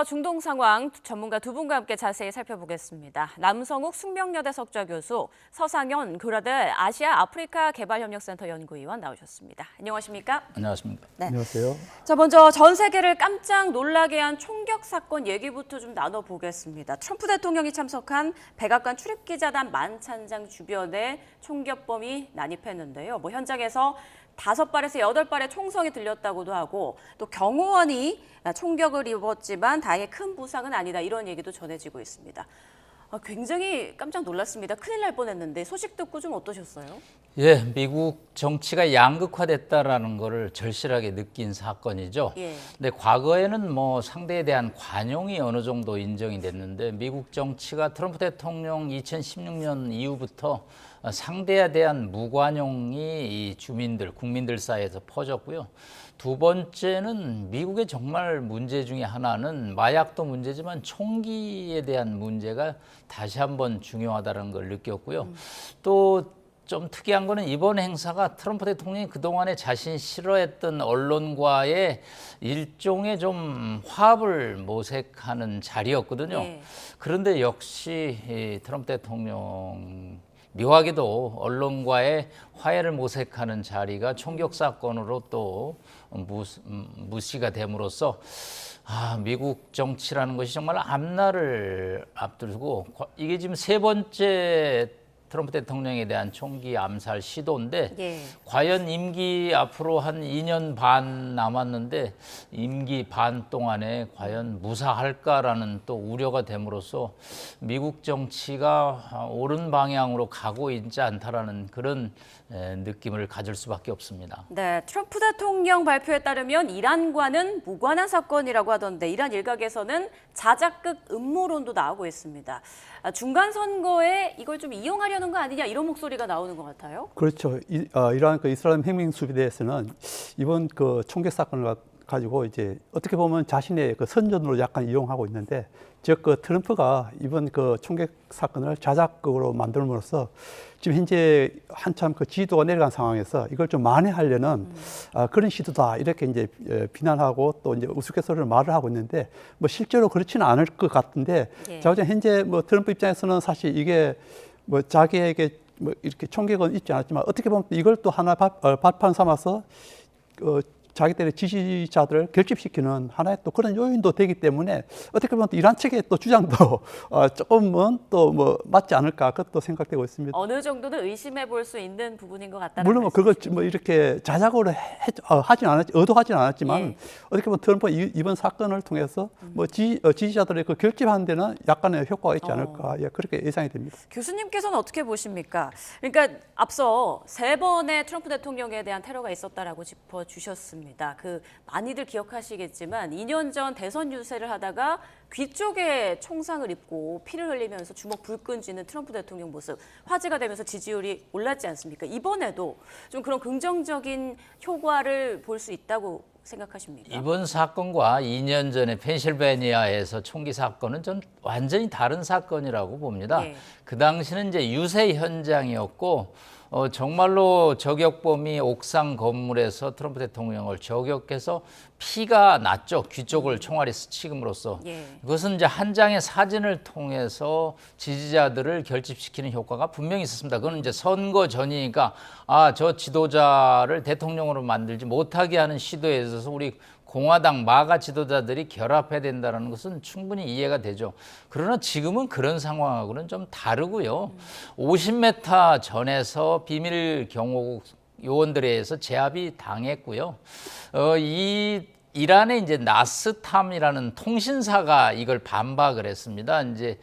이어서 중동 상황 전문가 두 분과 함께 자세히 살펴보겠습니다. 남성욱 숙명여대 석좌 교수, 서상현 고려대 아시아 아프리카 개발협력센터 연구위원 나오셨습니다. 안녕하십니까? 안녕하십니까? 네. 안녕하세요. 자, 먼저 전 세계를 깜짝 놀라게 한 총격 사건 얘기부터 좀 나눠보겠습니다. 트럼프 대통령이 참석한 백악관 출입기자단 만찬장 주변에 총격범이 난입했는데요. 현장에서 5발에서 8발의 총성이 들렸다고도 하고 또 경호원이 총격을 입었지만 다행히 큰 부상은 아니다 이런 얘기도 전해지고 있습니다. 굉장히 깜짝 놀랐습니다. 큰일 날 뻔했는데 소식 듣고 좀 어떠셨어요? 예, 미국 정치가 양극화됐다라는 것을 절실하게 느낀 사건이죠. 예. 근데 과거에는 상대에 대한 관용이 어느 정도 인정이 됐는데 미국 정치가 트럼프 대통령 2016년 이후부터 상대에 대한 무관용이 이 주민들, 국민들 사이에서 퍼졌고요. 두 번째는 미국의 정말 문제 중에 하나는 마약도 문제지만 총기에 대한 문제가 다시 한번 중요하다는 걸 느꼈고요. 또 좀 특이한 거는 이번 행사가 트럼프 대통령이 그동안에 자신이 싫어했던 언론과의 일종의 좀 화합을 모색하는 자리였거든요. 네. 그런데 역시 이 트럼프 대통령 묘하게도 언론과의 화해를 모색하는 자리가 총격 사건으로 또 무시가 됨으로써 미국 정치라는 것이 정말 앞날을 앞두고 이게 지금 세 번째 트럼프 대통령에 대한 총기 암살 시도인데 예. 과연 임기 앞으로 한 2년 반 남았는데 임기 반 동안에 과연 무사할까라는 또 우려가 됨으로써 미국 정치가 옳은 방향으로 가고 있지 않다라는 그런 느낌을 가질 수밖에 없습니다. 네, 트럼프 대통령 발표에 따르면 이란과는 무관한 사건이라고 하던데 이란 일각에서는 자작극 음모론도 나오고 있습니다. 중간 선거에 이걸 좀 이용하려는 거 아니냐 이런 목소리가 나오는 것 같아요. 그렇죠. 이러한 이슬람 혁명 수비대에서는 이번 총격 사건을 가지고 이제 어떻게 보면 자신의 선전으로 약간 이용하고 있는데, 즉 트럼프가 이번 총격 사건을 자작극으로 만들므로써 지금 현재 한참 지지도가 내려간 상황에서 이걸 좀 만회하려는 그런 시도다 이렇게 이제 비난하고 또 이제 우스갯소리로 말을 하고 있는데 실제로 그렇지는 않을 것 같은데, 예. 자 현재 트럼프 입장에서는 사실 이게 자기에게 이렇게 총격은 있지 않았지만 어떻게 보면 이걸 또 하나 발판 삼아서 자기들의 지지자들을 결집시키는 하나의 또 그런 요인도 되기 때문에 어떻게 보면 또 이란 측의 또 주장도 조금은 또 맞지 않을까 그것도 생각되고 있습니다. 어느 정도는 의심해 볼 수 있는 부분인 것 같다는 물론 그걸 말씀이시죠? 이렇게 자작으로 의도하진 않았지만 예. 어떻게 보면 트럼프 이번 사건을 통해서 지지자들의 결집하는 데는 약간의 효과가 있지 않을까 그렇게 예상이 됩니다. 교수님께서는 어떻게 보십니까? 그러니까 앞서 3번의 트럼프 대통령에 대한 테러가 있었다라고 짚어주셨습니다. 많이들 기억하시겠지만 2년 전 대선 유세를 하다가 귀 쪽에 총상을 입고 피를 흘리면서 주먹 불끈 쥐는 트럼프 대통령 모습 화제가 되면서 지지율이 올랐지 않습니까? 이번에도 좀 그런 긍정적인 효과를 볼 수 있다고 생각하십니까? 이번 사건과 2년 전에 펜실베니아에서 총기 사건은 좀 완전히 다른 사건이라고 봅니다. 네. 그 당시는 이제 유세 현장이었고 정말로 저격범이 옥상 건물에서 트럼프 대통령을 저격해서 피가 났죠. 귀 쪽을 총알이 스치금으로써. 예. 그것은 이제 한 장의 사진을 통해서 지지자들을 결집시키는 효과가 분명히 있었습니다. 그건 이제 선거 전이니까 저 지도자를 대통령으로 만들지 못하게 하는 시도에 있어서 우리 공화당 마가 지도자들이 결합해야 된다는 것은 충분히 이해가 되죠. 그러나 지금은 그런 상황하고는 좀 다르고요. 50m 전에서 비밀 경호국 요원들에 의해서 제압이 당했고요. 이란의 이제 나스탐이라는 통신사가 이걸 반박을 했습니다. 이제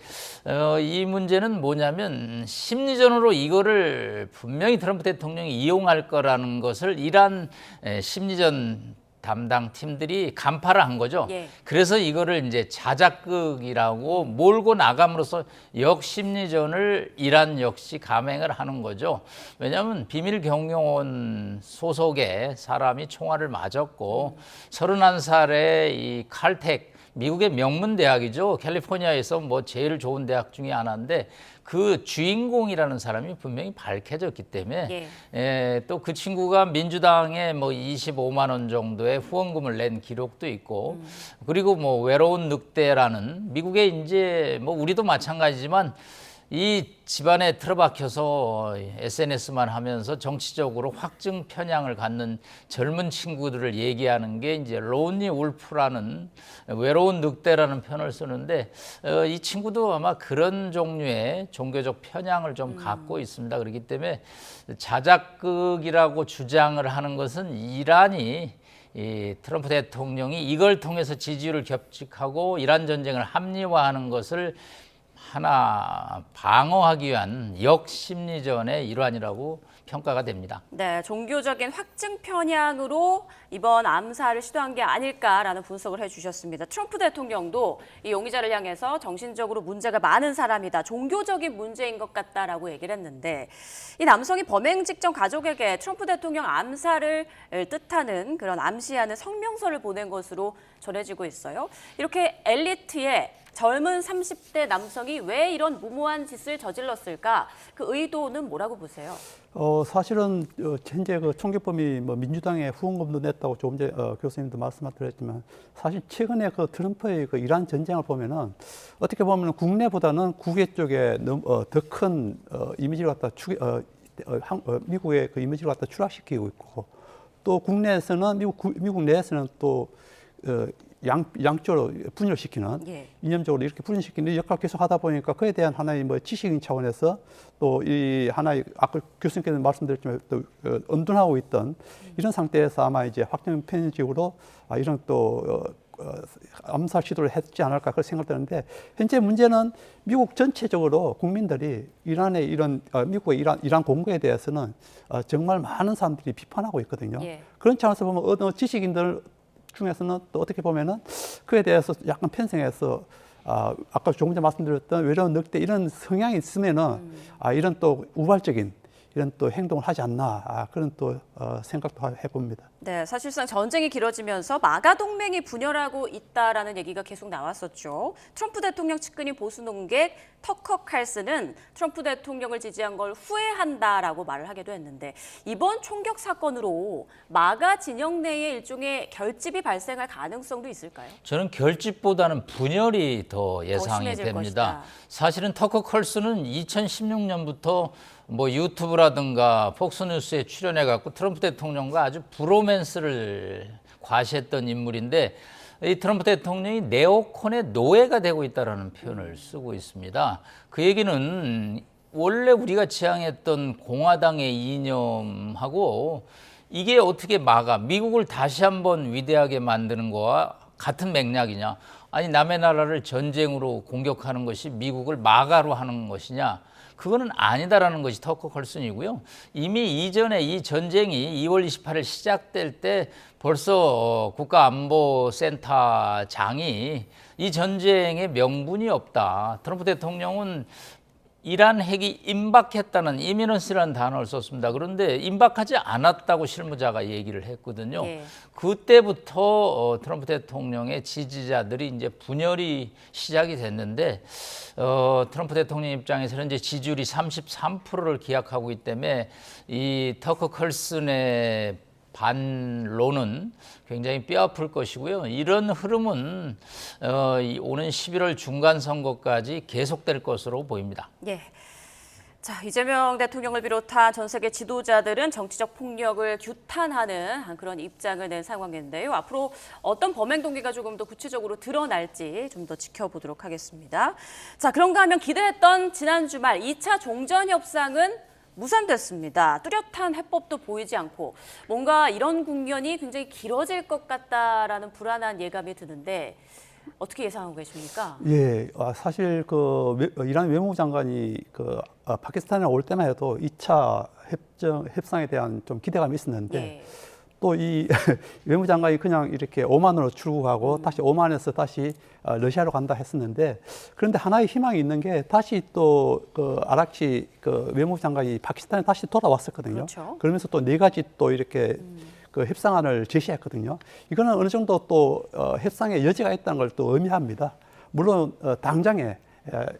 이 문제는 뭐냐면 심리전으로 이거를 분명히 트럼프 대통령이 이용할 거라는 것을 이란 심리전 담당 팀들이 간파를 한 거죠. 예. 그래서 이거를 이제 자작극이라고 몰고 나감으로써 역심리전을 이란 역시 감행을 하는 거죠. 왜냐하면 비밀 경호원 소속의 사람이 총알을 맞았고 31살의 이 칼텍 미국의 명문 대학이죠. 캘리포니아에서 뭐 제일 좋은 대학 중에 하나인데 그 주인공이라는 사람이 분명히 밝혀졌기 때문에 또 그 친구가 민주당에 뭐 25만 원 정도의 후원금을 낸 기록도 있고 그리고 뭐 외로운 늑대라는 미국의 이제 뭐 우리도 마찬가지지만 이 집안에 틀어박혀서 SNS만 하면서 정치적으로 확증 편향을 갖는 젊은 친구들을 얘기하는 게 이제 로니 울프라는 외로운 늑대라는 편을 쓰는데 이 친구도 아마 그런 종류의 종교적 편향을 좀 갖고 있습니다. 그렇기 때문에 자작극이라고 주장을 하는 것은 이란이 이 트럼프 대통령이 이걸 통해서 지지율을 격직하고 이란 전쟁을 합리화하는 것을 하나 방어하기 위한 역심리전의 일환이라고 평가가 됩니다. 네, 종교적인 확증 편향으로 이번 암살을 시도한 게 아닐까라는 분석을 해주셨습니다. 트럼프 대통령도 이 용의자를 향해서 정신적으로 문제가 많은 사람이다, 종교적인 문제인 것 같다라고 얘기를 했는데 이 남성이 범행 직전 가족에게 트럼프 대통령 암살을 뜻하는 그런 암시하는 성명서를 보낸 것으로 전해지고 있어요. 이렇게 엘리트의 젊은 30대 남성이 왜 이런 무모한 짓을 저질렀을까? 그 의도는 뭐라고 보세요? 사실은 현재 그 총격범이 뭐 민주당의 후원금도 냈다고 조금 전에 교수님도 말씀하셨지만 사실 최근에 그 트럼프의 그 이란 전쟁을 보면은 어떻게 보면 국내보다는 국외 쪽에 더 큰 이미지를 갖다 미국의 그 이미지를 갖다 추락시키고 있고 또 국내에서는 미국 내에서는 또 양쪽으로 분열시키는 이념적으로 이렇게 분열시키는 역할을 계속 하다 보니까 그에 대한 하나의 뭐 지식인 차원에서 또 이 하나의 아까 교수님께서 말씀드렸지만 또 언둔하고 있던 이런 상태에서 아마 이제 확정 편집으로 이런 또 암살 시도를 했지 않을까 그렇게 생각되는데 현재 문제는 미국 전체적으로 국민들이 이란의 이런 미국의 이란 공격에 대해서는 정말 많은 사람들이 비판하고 있거든요. 그런 차원에서 보면 어느 지식인들 중에서는 또 어떻게 보면은 그에 대해서 약간 편성해서 아까 조금 전에 말씀드렸던 외로운 늑대 이런 성향이 있으면은 이런 또 우발적인 이런 또 행동을 하지 않나 그런 또 생각도 해봅니다. 네, 사실상 전쟁이 길어지면서 마가 동맹이 분열하고 있다라는 얘기가 계속 나왔었죠. 트럼프 대통령 측근인 보수 농객 터커 칼슨은 트럼프 대통령을 지지한 걸 후회한다라고 말을 하기도 했는데 이번 총격 사건으로 마가 진영 내에 일종의 결집이 발생할 가능성도 있을까요? 저는 결집보다는 분열이 더 예상이 됩니다. 것이다. 사실은 터커 컬슨은 2016년부터 뭐 유튜브라든가 폭스뉴스에 출연해갖고 트럼프 대통령과 아주 브로맨스를 과시했던 인물인데 이 트럼프 대통령이 네오콘의 노예가 되고 있다는 표현을 쓰고 있습니다. 그 얘기는 원래 우리가 지향했던 공화당의 이념하고 이게 어떻게 미국을 다시 한번 위대하게 만드는 거와 같은 맥락이냐. 아니 남의 나라를 전쟁으로 공격하는 것이 미국을 마가로 하는 것이냐. 그거는 아니다라는 것이 터커 컬슨이고요. 이미 이전에 이 전쟁이 2월 28일 시작될 때 벌써 국가안보센터장이 이 전쟁에 명분이 없다. 트럼프 대통령은 이란 핵이 임박했다는 이미넌스라는 단어를 썼습니다. 그런데 임박하지 않았다고 실무자가 얘기를 했거든요. 그때부터 트럼프 대통령의 지지자들이 이제 분열이 시작이 됐는데 트럼프 대통령 입장에서는 이제 지지율이 33%를 기약하고 있기 때문에 이 터커 컬슨의 반론은 굉장히 뼈아플 것이고요. 이런 흐름은 오는 11월 중간 선거까지 계속될 것으로 보입니다. 예. 자, 이재명 대통령을 비롯한 전 세계 지도자들은 정치적 폭력을 규탄하는 그런 입장을 낸 상황인데요. 앞으로 어떤 범행 동기가 조금 더 구체적으로 드러날지 좀 더 지켜보도록 하겠습니다. 자, 그런가 하면 기대했던 지난 주말 2차 종전 협상은 무산됐습니다. 뚜렷한 해법도 보이지 않고 뭔가 이런 국면이 굉장히 길어질 것 같다라는 불안한 예감이 드는데 어떻게 예상하고 계십니까? 예, 사실 그 이란 외무부 장관이 그 파키스탄에 올 때만 해도 2차 협상에 대한 좀 기대감이 있었는데 또 이 외무부 장관이 그냥 이렇게 오만으로 출국하고 다시 오만에서 다시 러시아로 간다 했었는데 그런데 하나의 희망이 있는 게 다시 또 그 아락치 그 외무부 장관이 파키스탄에 다시 돌아왔었거든요. 그렇죠. 그러면서 또 4가지 또 이렇게 그 협상안을 제시했거든요. 이거는 어느 정도 또 협상의 여지가 있다는 걸 또 의미합니다. 물론 당장에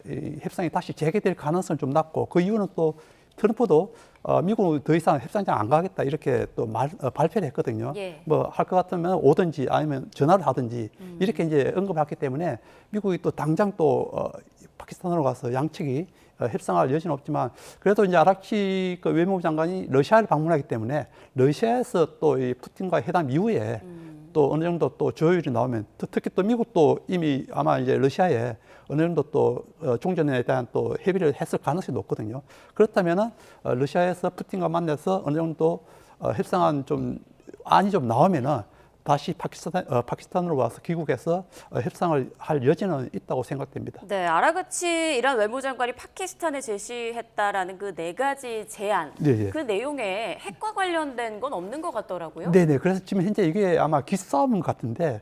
이 협상이 다시 재개될 가능성은 좀 낮고 그 이유는 또 트럼프도 미국은 더 이상 협상장 안 가겠다 이렇게 또 발표를 했거든요. 예. 뭐 할 것 같으면 오든지 아니면 전화를 하든지 이렇게 이제 언급했기 때문에 미국이 또 당장 또 파키스탄으로 가서 양측이 협상할 여지는 없지만 그래도 이제 아락치 그 외무부 장관이 러시아를 방문하기 때문에 러시아에서 또 이 푸틴과 회담 이후에 또 어느 정도 또 조율이 나오면 특히 또 미국도 이미 아마 이제 러시아에 어느 정도 또 종전에 대한 또 협의를 했을 가능성이 높거든요. 그렇다면은 러시아에서 푸틴과 만나서 어느 정도 협상안 좀 안이 좀 나오면은 다시 파키스탄으로 와서 귀국해서 협상을 할 여지는 있다고 생각됩니다. 네, 아라그치 이란 외무장관이 파키스탄에 제시했다라는 그 4가지 제안, 네, 예. 그 내용에 핵과 관련된 건 없는 것 같더라고요. 네네. 그래서 지금 현재 이게 아마 기싸움 같은데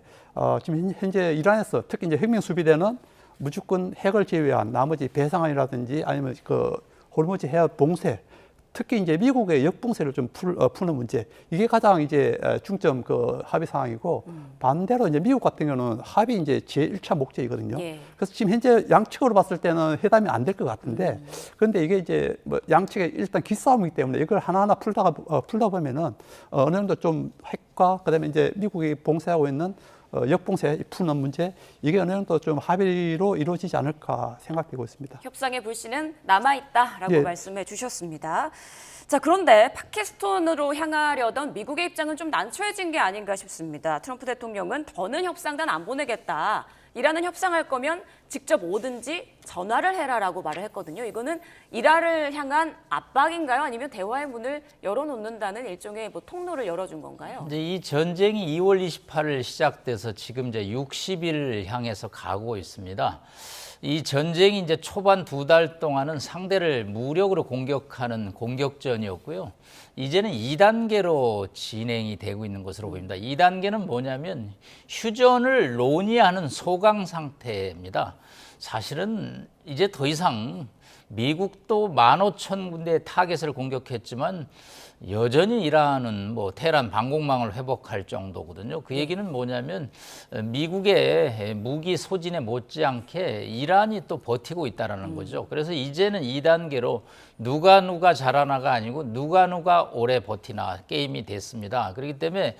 지금 현재 이란에서 특히 이제 혁명 수비대는 무조건 핵을 제외한 나머지 배상안이라든지 아니면 그 호르무즈 해협 봉쇄, 특히 이제 미국의 역봉쇄를 좀 푸는 문제, 이게 가장 이제 중점 그 합의 사항이고 반대로 이제 미국 같은 경우는 합의 이제 제1차 목적이거든요. 예. 그래서 지금 현재 양측으로 봤을 때는 회담이 안 될 것 같은데, 그런데 이게 이제 뭐 양측의 일단 기싸움이기 때문에 이걸 하나하나 풀다 보면은 어느 정도 좀 핵과 그다음에 이제 미국이 봉쇄하고 있는 역봉쇄 푸는 문제, 이게 어느 정도 좀 합의로 이루어지지 않을까 생각되고 있습니다. 협상의 불씨는 남아있다라고 예. 말씀해 주셨습니다. 자, 그런데 파키스탄으로 향하려던 미국의 입장은 좀 난처해진 게 아닌가 싶습니다. 트럼프 대통령은 더는 협상단 안 보내겠다. 이란은 협상할 거면 직접 오든지 전화를 해라라고 말을 했거든요. 이거는 이란을 향한 압박인가요? 아니면 대화의 문을 열어놓는다는 일종의 뭐 통로를 열어준 건가요? 이제 이 전쟁이 2월 28일 시작돼서 지금 이제 60일을 향해서 가고 있습니다. 이 전쟁이 이제 초반 2달 동안은 상대를 무력으로 공격하는 공격전이었고요. 이제는 2단계로 진행이 되고 있는 것으로 보입니다. 2단계는 뭐냐면 휴전을 논의하는 소강 상태입니다. 사실은 이제 더 이상 미국도 15,000군데의 타겟을 공격했지만 여전히 이란은 뭐 테헤란 방공망을 회복할 정도거든요. 그 얘기는 뭐냐면 미국의 무기 소진에 못지않게 이란이 또 버티고 있다는 거죠. 그래서 이제는 2단계로 누가 잘하나가 아니고 누가 오래 버티나 게임이 됐습니다. 그렇기 때문에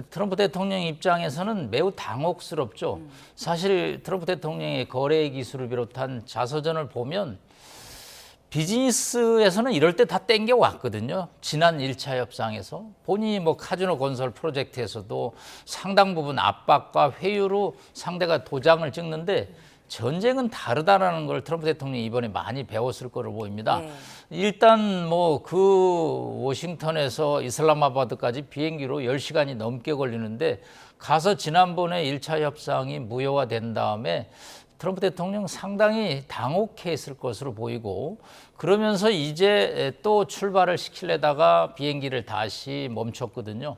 트럼프 대통령 입장에서는 매우 당혹스럽죠. 사실 트럼프 대통령의 거래 기술을 비롯한 자서전을 보면 비즈니스에서는 이럴 때 다 땡겨 왔거든요. 지난 1차 협상에서 본인이 뭐 카지노 건설 프로젝트에서도 상당 부분 압박과 회유로 상대가 도장을 찍는데 전쟁은 다르다라는 걸 트럼프 대통령이 이번에 많이 배웠을 거로 보입니다. 네. 일단 뭐 그 워싱턴에서 이슬라마바드까지 비행기로 10시간이 넘게 걸리는데 가서 지난번에 1차 협상이 무효화된 다음에 트럼프 대통령 상당히 당혹했을 것으로 보이고 그러면서 이제 또 출발을 시키려다가 비행기를 다시 멈췄거든요.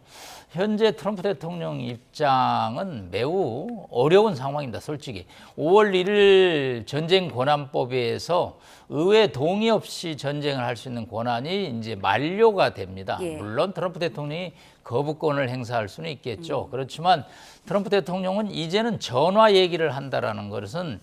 현재 트럼프 대통령 입장은 매우 어려운 상황입니다. 솔직히 5월 1일 전쟁 권한법에서 의회 동의 없이 전쟁을 할 수 있는 권한이 이제 만료가 됩니다. 예. 물론 트럼프 대통령이 거부권을 행사할 수는 있겠죠. 그렇지만 트럼프 대통령은 이제는 전화 얘기를 한다라는 것은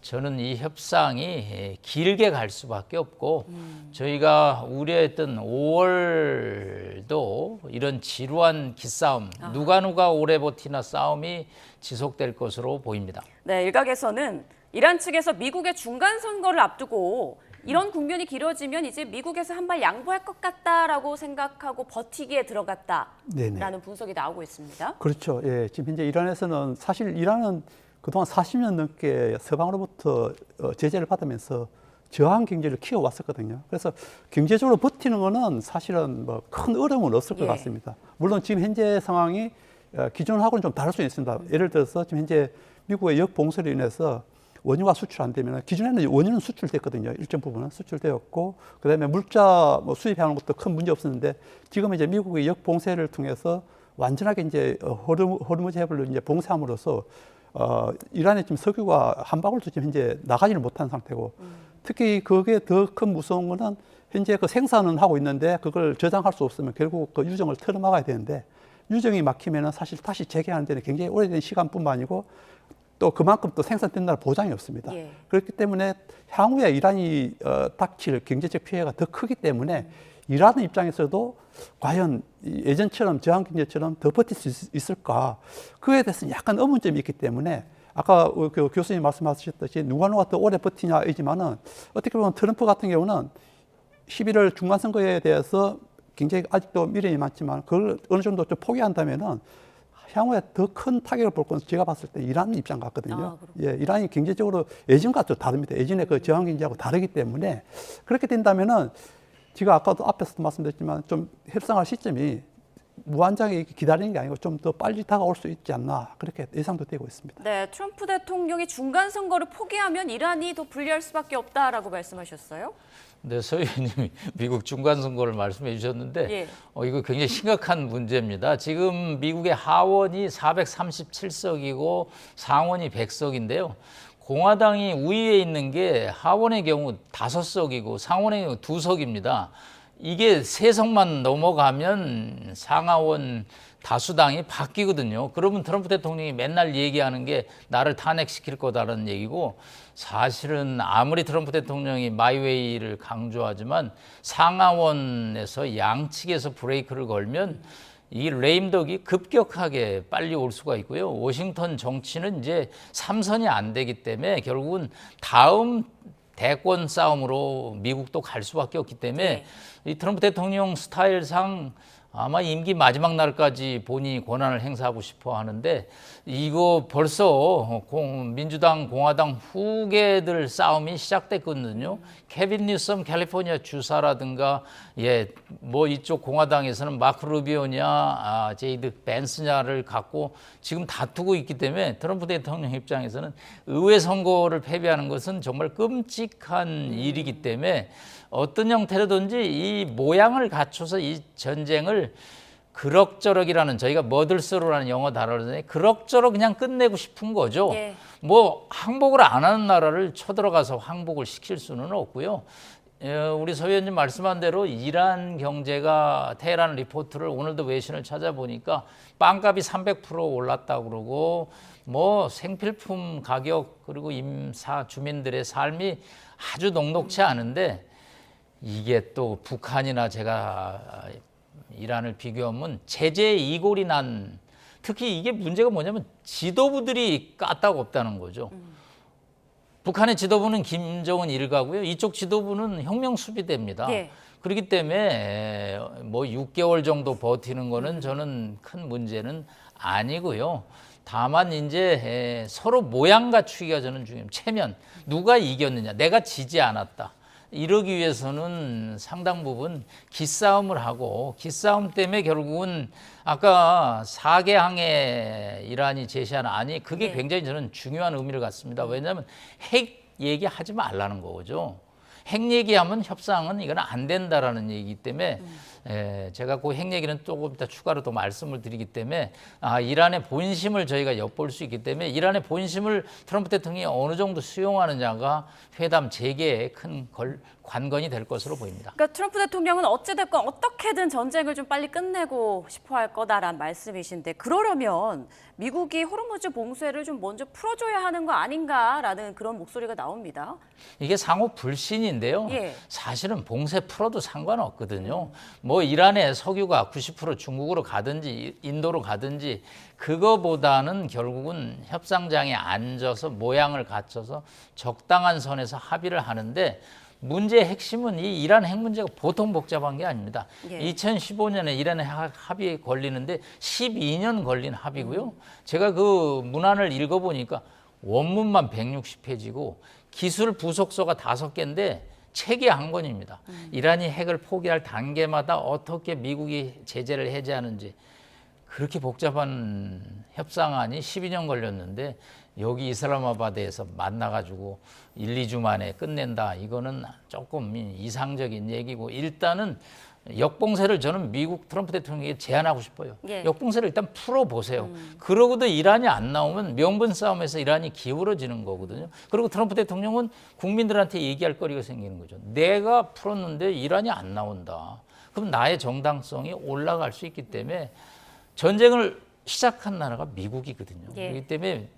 저는 이 협상이 길게 갈 수밖에 없고 저희가 우려했던 5월도 이런 지루한 기싸움, 누가 오래 버티나 싸움이 지속될 것으로 보입니다. 네, 일각에서는 이란 측에서 미국의 중간 선거를 앞두고 이런 국면이 길어지면 이제 미국에서 한 발 양보할 것 같다라고 생각하고 버티기에 들어갔다라는 네네. 분석이 나오고 있습니다. 그렇죠. 예, 지금 현재 이란에서는 사실 이란은 그동안 40년 넘게 서방으로부터 제재를 받으면서 저항 경제를 키워왔었거든요. 그래서 경제적으로 버티는 거는 사실은 뭐 큰 어려움은 없을 것 예. 같습니다. 물론 지금 현재 상황이 기존하고는 좀 다를 수 있습니다. 예를 들어서 지금 현재 미국의 역봉쇄로 인해서 원유가 수출 안 되면 기존에는 원유는 수출됐거든요. 일정 부분은 수출되었고 그다음에 물자 뭐 수입하는 것도 큰 문제 없었는데 지금 이제 미국의 역봉쇄를 통해서 완전하게 이제 호르무즈 해협을 이제 봉쇄함으로써 이란의 지금 석유가 한 방울도 지금 현재 나가지를 못한 상태고 특히 그게 더 큰 무서운 거는 현재 그 생산은 하고 있는데 그걸 저장할 수 없으면 결국 그 유정을 틀어막아야 되는데 유정이 막히면은 사실 다시 재개하는 데는 굉장히 오래된 시간뿐만 아니고 또 그만큼 또 생산된다는 보장이 없습니다. 예. 그렇기 때문에 향후에 이란이 닥칠 경제적 피해가 더 크기 때문에 이란 입장에서도 과연 예전처럼 저항 경제처럼 더 버틸 수 있을까? 그에 대해서는 약간 의문점이 있기 때문에 아까 그 교수님 말씀하셨듯이 누가 더 오래 버티냐이지만은 어떻게 보면 트럼프 같은 경우는 11월 중간 선거에 대해서 굉장히 아직도 미련이 많지만 그걸 어느 정도 좀 포기한다면은 향후에 더 큰 타격을 볼 건 제가 봤을 때 이란 입장 같거든요. 예, 이란이 경제적으로 예전과 좀 다릅니다. 예전에 그 저항 경제하고 다르기 때문에 그렇게 된다면은 제가 아까도 앞에서도 말씀드렸지만 좀 협상할 시점이 무한정에 기다리는 게 아니고 좀 더 빨리 다가올 수 있지 않나 그렇게 예상도 되고 있습니다. 네, 트럼프 대통령이 중간 선거를 포기하면 이란이 더 불리할 수밖에 없다라고 말씀하셨어요. 네, 서 의원님이 미국 중간 선거를 말씀해 주셨는데 예. 이거 굉장히 심각한 문제입니다. 지금 미국의 하원이 437석이고 상원이 100석인데요. 공화당이 우위에 있는 게 하원의 경우 5석이고 상원의 경우 2석입니다. 이게 3석만 넘어가면 상하원 다수당이 바뀌거든요. 그러면 트럼프 대통령이 맨날 얘기하는 게 나를 탄핵시킬 거다라는 얘기고 사실은 아무리 트럼프 대통령이 마이웨이를 강조하지만 상하원에서 양측에서 브레이크를 걸면 이 레임덕이 급격하게 빨리 올 수가 있고요. 워싱턴 정치는 이제 3선이 안 되기 때문에 결국은 다음 대권 싸움으로 미국도 갈 수밖에 없기 때문에 이 트럼프 대통령 스타일상 아마 임기 마지막 날까지 본인이 권한을 행사하고 싶어 하는데 이거 벌써 민주당, 공화당 후계들 싸움이 시작됐거든요. 케빈 뉴섬 캘리포니아 주사라든가 뭐 이쪽 공화당에서는 마크 루비오냐, 제이드 벤스냐를 갖고 지금 다투고 있기 때문에 트럼프 대통령 입장에서는 의회 선거를 패배하는 것은 정말 끔찍한 일이기 때문에 어떤 형태로든지 이 모양을 갖춰서 이 전쟁을 그럭저럭이라는 저희가 머들스로라는 영어 단어를 그럭저럭 그냥 끝내고 싶은 거죠. 예. 뭐 항복을 안 하는 나라를 쳐들어가서 항복을 시킬 수는 없고요. 우리 서 의원님 말씀한 대로 이란 경제가 테헤란 리포트를 오늘도 외신을 찾아보니까 빵값이 300% 올랐다고 그러고 뭐 생필품 가격 그리고 임사 주민들의 삶이 아주 녹록치 않은데 이게 또 북한이나 제가 이란을 비교하면 제재 이골이 난 특히 이게 문제가 뭐냐면 지도부들이 까딱 없다는 거죠. 북한의 지도부는 김정은 일가고요. 이쪽 지도부는 혁명수비대입니다. 예. 그렇기 때문에 뭐 6개월 정도 버티는 거는 저는 큰 문제는 아니고요. 다만 이제 서로 모양 갖추기가 저는 중요해요. 체면 누가 이겼느냐, 내가 지지 않았다. 이러기 위해서는 상당 부분 기싸움을 하고 기싸움 때문에 결국은 아까 4개항에 이란이 제시한 안이 그게 굉장히 저는 중요한 의미를 갖습니다. 왜냐하면 핵 얘기하지 말라는 거죠. 핵 얘기하면 협상은 이건 안 된다라는 얘기이기 때문에 제가 그 핵 얘기는 조금 이따 추가로 또 말씀을 드리기 때문에 이란의 본심을 저희가 엿볼 수 있기 때문에 이란의 본심을 트럼프 대통령이 어느 정도 수용하느냐가 회담 재개에 큰 관건이 될 것으로 보입니다. 그러니까 트럼프 대통령은 어찌됐건 어떻게든 전쟁을 좀 빨리 끝내고 싶어 할 거다라는 말씀이신데 그러려면 미국이 호르무즈 봉쇄를 좀 먼저 풀어줘야 하는 거 아닌가라는 그런 목소리가 나옵니다. 이게 상호 불신인데요. 예. 사실은 봉쇄 풀어도 상관없거든요. 뭐 이란의 석유가 90% 중국으로 가든지 인도로 가든지 그거보다는 결국은 협상장에 앉아서 모양을 갖춰서 적당한 선에서 합의를 하는데 문제의 핵심은 이 이란 핵 문제가 보통 복잡한 게 아닙니다. 예. 2015년에 이란의 합의에 걸리는데 12년 걸린 합의고요. 제가 그 문안을 읽어보니까 원문만 160페이지고 기술 부속서가 5개인데 책이 한 권입니다. 이란이 핵을 포기할 단계마다 어떻게 미국이 제재를 해제하는지 그렇게 복잡한 협상안이 12년 걸렸는데 여기 이슬라마바드에서 만나가지고 1, 2주 만에 끝낸다. 이거는 조금 이상적인 얘기고 일단은 역봉쇄를 저는 미국 트럼프 대통령에게 제안하고 싶어요. 예. 역봉쇄를 일단 풀어보세요. 그러고도 이란이 안 나오면 명분 싸움에서 이란이 기울어지는 거거든요. 그리고 트럼프 대통령은 국민들한테 얘기할 거리가 생기는 거죠. 내가 풀었는데 이란이 안 나온다. 그럼 나의 정당성이 올라갈 수 있기 때문에 전쟁을 시작한 나라가 미국이거든요. 예. 그렇기 때문에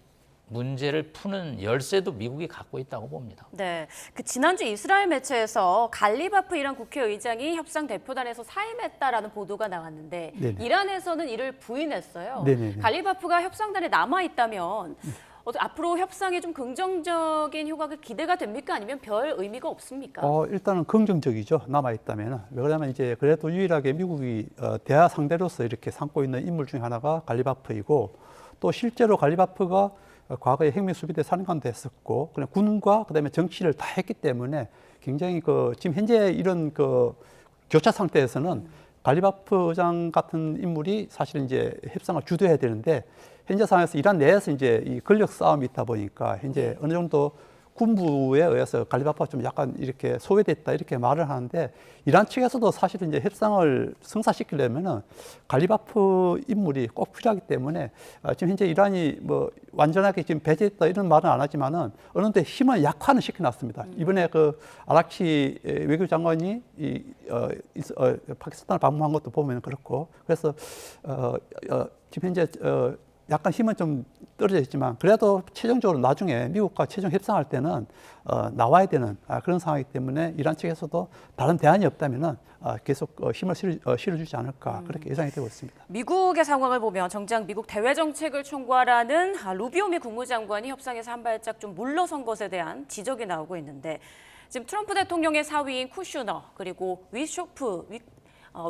문제를 푸는 열쇠도 미국이 갖고 있다고 봅니다. 네, 그 지난주 이스라엘 매체에서 갈리바프 이란 국회의장이 협상 대표단에서 사임했다라는 보도가 나왔는데 네네. 이란에서는 이를 부인했어요. 네네네. 갈리바프가 협상단에 남아 있다면 앞으로 협상에 좀 긍정적인 효과가 기대가 됩니까? 아니면 별 의미가 없습니까? 일단은 긍정적이죠. 남아 있다면. 왜 그러냐면 이제 그래도 유일하게 미국이 대화 상대로서 이렇게 삼고 있는 인물 중에 하나가 갈리바프이고 또 실제로 갈리바프가 과거에 핵민수비대 사령관도 했었고 그냥 군과 그다음에 정치를 다 했기 때문에 굉장히 지금 현재 이런 교차 상태에서는 갈리바프 의장 같은 인물이 사실은 이제 협상을 주도해야 되는데 현재 상황에서 이란 내에서 이제 이 권력 싸움이 있다 보니까 현재 어느 정도 군부에 의해서 갈리바프가 좀 약간 이렇게 소외됐다 이렇게 말을 하는데 이란 측에서도 사실은 이제 협상을 성사시키려면은 갈리바프 인물이 꼭 필요하기 때문에 지금 현재 이란이 뭐 완전하게 지금 배제했다 이런 말은 안 하지만은 어느 정도 힘을 약화는 시켜놨습니다. 이번에 아락치 외교장관이 파키스탄을 방문한 것도 보면 그렇고 그래서 지금 현재 약간 힘은 좀 떨어져 있지만 그래도 최종적으로 나중에 미국과 최종 협상할 때는 나와야 되는 그런 상황이기 때문에 이란 측에서도 다른 대안이 없다면은 계속 힘을 실어주지 않을까 그렇게 예상이 되고 있습니다. 미국의 상황을 보면 정작 미국 대외 정책을 총괄하는 루비오 미 국무장관이 협상에서 한 발짝 좀 물러선 것에 대한 지적이 나오고 있는데 지금 트럼프 대통령의 사위인 쿠슈너 그리고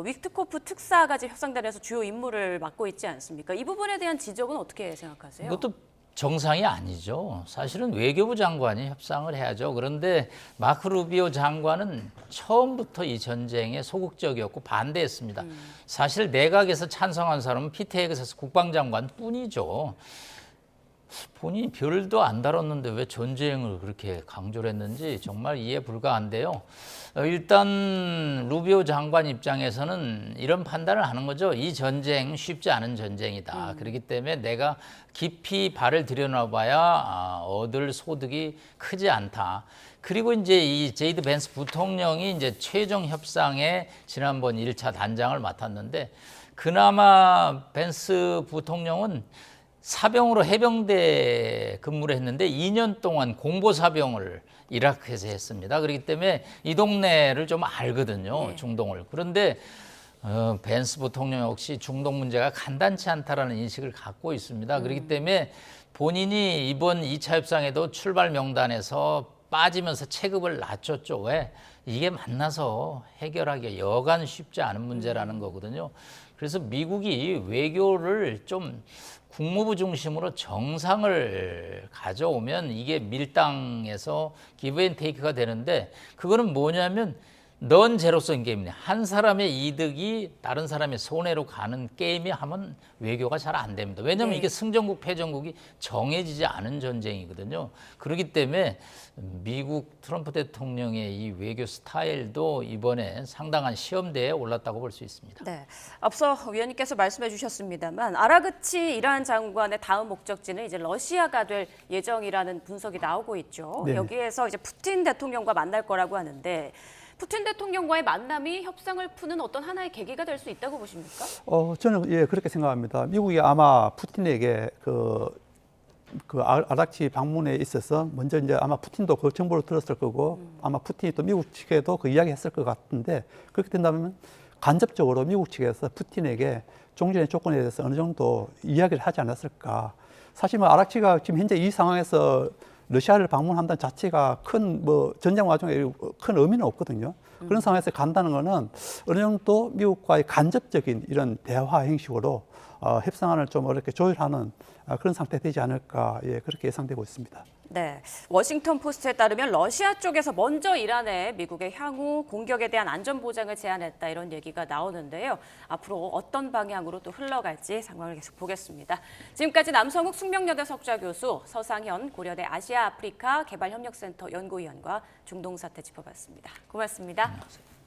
위트코프 특사가 지금 협상단에서 주요 임무를 맡고 있지 않습니까? 이 부분에 대한 지적은 어떻게 생각하세요? 이것도 정상이 아니죠. 사실은 외교부 장관이 협상을 해야죠. 그런데 마크 루비오 장관은 처음부터 이 전쟁에 소극적이었고 반대했습니다. 사실 내각에서 찬성한 사람은 피테엑스 국방장관 뿐이죠. 본인이 별도 안 다뤘는데 왜 전쟁을 그렇게 강조를 했는지 정말 이해 불가한데요. 일단 루비오 장관 입장에서는 이런 판단을 하는 거죠. 이 전쟁 쉽지 않은 전쟁이다. 그렇기 때문에 내가 깊이 발을 들여놔봐야 얻을 소득이 크지 않다. 그리고 이제 이 제이드 벤스 부통령이 이제 최종 협상에 지난번 1차 단장을 맡았는데 그나마 벤스 부통령은 사병으로 해병대 근무를 했는데 2년 동안 공보사병을 이라크에서 했습니다. 그렇기 때문에 이 동네를 좀 알거든요. 네. 중동을. 그런데 벤스 부통령 역시 중동 문제가 간단치 않다라는 인식을 갖고 있습니다. 그렇기 때문에 본인이 이번 2차 협상에도 출발 명단에서 빠지면서 체급을 낮췄죠. 왜? 이게 만나서 해결하기가 여간 쉽지 않은 문제라는 거거든요. 그래서 미국이 외교를 좀 국무부 중심으로 정상을 가져오면 이게 밀당에서 기브 앤 테이크가 되는데 그거는 뭐냐면 넌 제로섬 게임이네. 한 사람의 이득이 다른 사람의 손해로 가는 게임이 하면 외교가 잘 안 됩니다. 왜냐하면 네. 이게 승전국, 패전국이 정해지지 않은 전쟁이거든요. 그렇기 때문에 미국 트럼프 대통령의 이 외교 스타일도 이번에 상당한 시험대에 올랐다고 볼 수 있습니다. 네, 앞서 위원님께서 말씀해 주셨습니다만 아라그치 이란 장관의 다음 목적지는 이제 러시아가 될 예정이라는 분석이 나오고 있죠. 네네. 여기에서 이제 푸틴 대통령과 만날 거라고 하는데 푸틴 대통령과의 만남이 협상을 푸는 어떤 하나의 계기가 될 수 있다고 보십니까? 저는 그렇게 생각합니다. 미국이 아마 푸틴에게 아락치 방문에 있어서 먼저 이제 아마 푸틴도 그 정보를 들었을 거고 아마 푸틴이 또 미국 측에도 그 이야기했을 것 같은데 그렇게 된다면 간접적으로 미국 측에서 푸틴에게 종전의 조건에 대해서 어느 정도 이야기를 하지 않았을까. 사실 뭐 아락치가 지금 현재 이 상황에서 러시아를 방문한다는 자체가 큰 전쟁 와중에 큰 의미는 없거든요. 그런 상황에서 간다는 거는 어느 정도 미국과의 간접적인 이런 대화 형식으로 협상안을 좀 어렵게 조율하는 그런 상태 되지 않을까 그렇게 예상되고 있습니다. 네, 워싱턴 포스트에 따르면 러시아 쪽에서 먼저 이란에 미국의 향후 공격에 대한 안전 보장을 제안했다 이런 얘기가 나오는데요. 앞으로 어떤 방향으로 또 흘러갈지 상황을 계속 보겠습니다. 지금까지 남성욱 숙명여대 석좌 교수, 서상현 고려대 아시아 아프리카 개발협력센터 연구위원과 중동 사태 짚어봤습니다. 고맙습니다. 안녕하세요.